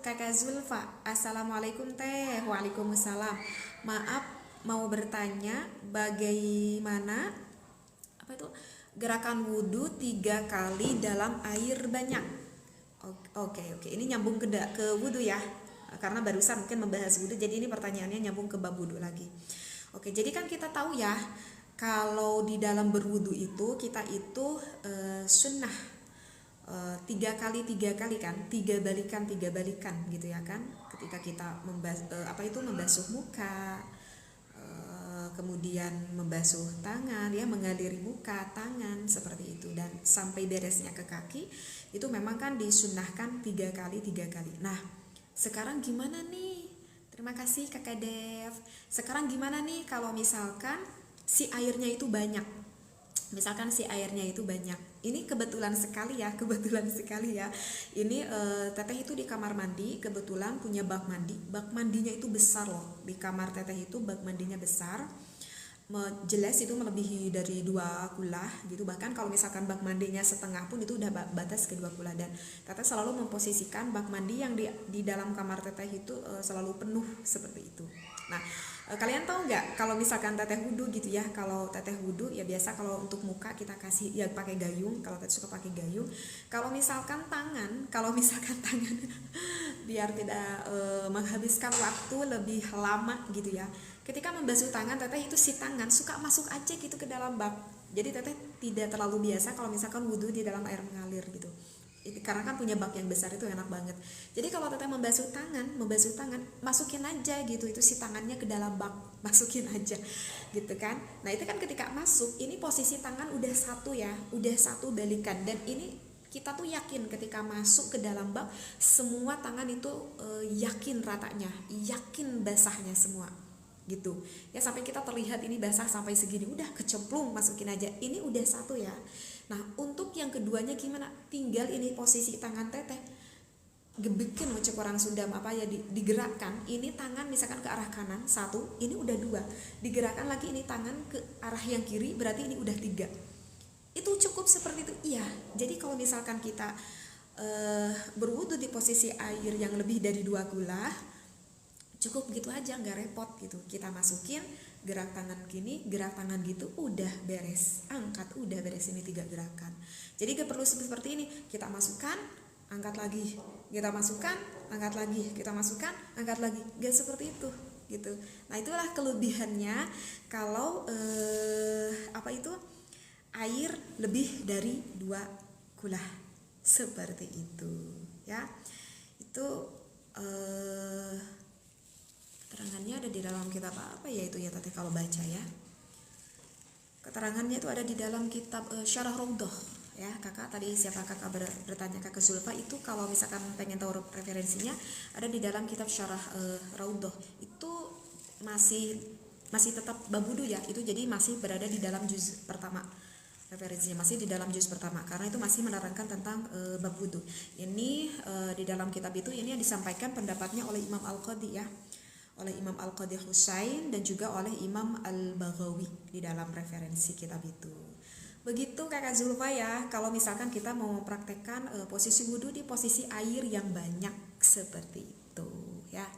Kakak Zulfa, Assalamualaikum teh. Waalaikumsalam. Maaf, mau bertanya bagaimana apa itu gerakan wudhu 3 kali dalam air banyak. Oke, ini nyambung ke wudhu ya. Karena barusan mungkin membahas wudhu, jadi ini pertanyaannya nyambung ke bab wudhu lagi. Oke, jadi kan kita tahu ya, kalau di dalam berwudhu itu kita itu sunnah 3 kali kan, tiga balikan gitu ya kan, ketika kita membasuh muka, kemudian membasuh tangan ya, mengaliri muka, tangan seperti itu, dan sampai beresnya ke kaki itu memang kan disunnahkan 3 kali. Nah, sekarang gimana nih? Terima kasih Kakak Dev. Sekarang gimana nih kalau misalkan si airnya itu banyak? Misalkan si airnya itu banyak. Ini kebetulan sekali ya. Ini teteh itu di kamar mandi kebetulan punya bak mandi. Bak mandinya itu besar loh. Di kamar teteh itu bak mandinya besar. Jelas itu melebihi dari 2 kula gitu. Bahkan kalau misalkan bak mandinya setengah pun itu udah batas ke 2 kula. Dan teteh selalu memposisikan bak mandi yang di dalam kamar teteh itu selalu penuh seperti itu. Nah, kalian tahu nggak kalau misalkan teteh wudhu gitu ya, kalau teteh wudhu ya biasa kalau untuk muka kita kasih ya pakai gayung, kalau teteh suka pakai gayung. Kalau misalkan tangan biar tidak menghabiskan waktu lebih lama gitu ya, ketika membasuh tangan teteh itu si tangan suka masuk aja gitu ke dalam bak. Jadi teteh tidak terlalu biasa kalau misalkan wudhu di dalam air mengalir gitu. Karena kan punya bak yang besar itu enak banget. Jadi kalau teteh membasuh tangan, masukin aja gitu itu si tangannya ke dalam bak, masukin aja gitu kan. Nah itu kan ketika masuk, ini posisi tangan udah satu ya, udah satu balikan, dan ini kita tuh yakin ketika masuk ke dalam bak semua tangan itu yakin ratanya, yakin basahnya semua gitu ya, sampai kita terlihat ini basah sampai segini, udah kecemplung masukin aja, ini udah satu ya. Nah untuk yang keduanya gimana, tinggal ini posisi tangan teteh gebekin cek orang Sunda apa ya, digerakkan ini tangan misalkan ke arah kanan satu, ini udah 2, digerakkan lagi ini tangan ke arah yang kiri, berarti ini udah 3. Itu cukup seperti itu iya. Jadi kalau misalkan kita berwudu di posisi air yang lebih dari 2 kula, cukup gitu aja, nggak repot gitu. Kita masukin, gerak tangan gini, gerak tangan gitu, udah beres. Angkat, udah beres, ini 3 gerakan. Jadi gak perlu seperti ini, kita masukkan, angkat lagi, kita masukkan, angkat lagi, kita masukkan, angkat lagi. Gak seperti itu gitu. Nah itulah kelebihannya kalau air lebih dari 2 kula seperti itu ya. Itu keterangannya ada di dalam kitab apa ya itu ya teteh kalau baca ya, keterangannya itu ada di dalam kitab Syarah Raudhah ya. Kakak tadi siapa kakak bertanya Kakak Zulfa itu, kalau misalkan pengen tahu referensinya ada di dalam kitab Syarah Raudhah. Itu masih tetap bab wudu ya, itu jadi masih berada di dalam juz pertama, referensinya masih di dalam juz pertama karena itu masih menerangkan tentang bab wudu. Ini di dalam kitab itu ini yang disampaikan pendapatnya oleh Imam Al-Qadhi ya, oleh Imam Al-Qadhi Husain dan juga oleh Imam Al-Baghawi di dalam referensi kitab itu. Begitu Kakak Zulfa ya, kalau misalkan kita mau mempraktekkan posisi wudhu di posisi air yang banyak seperti itu ya.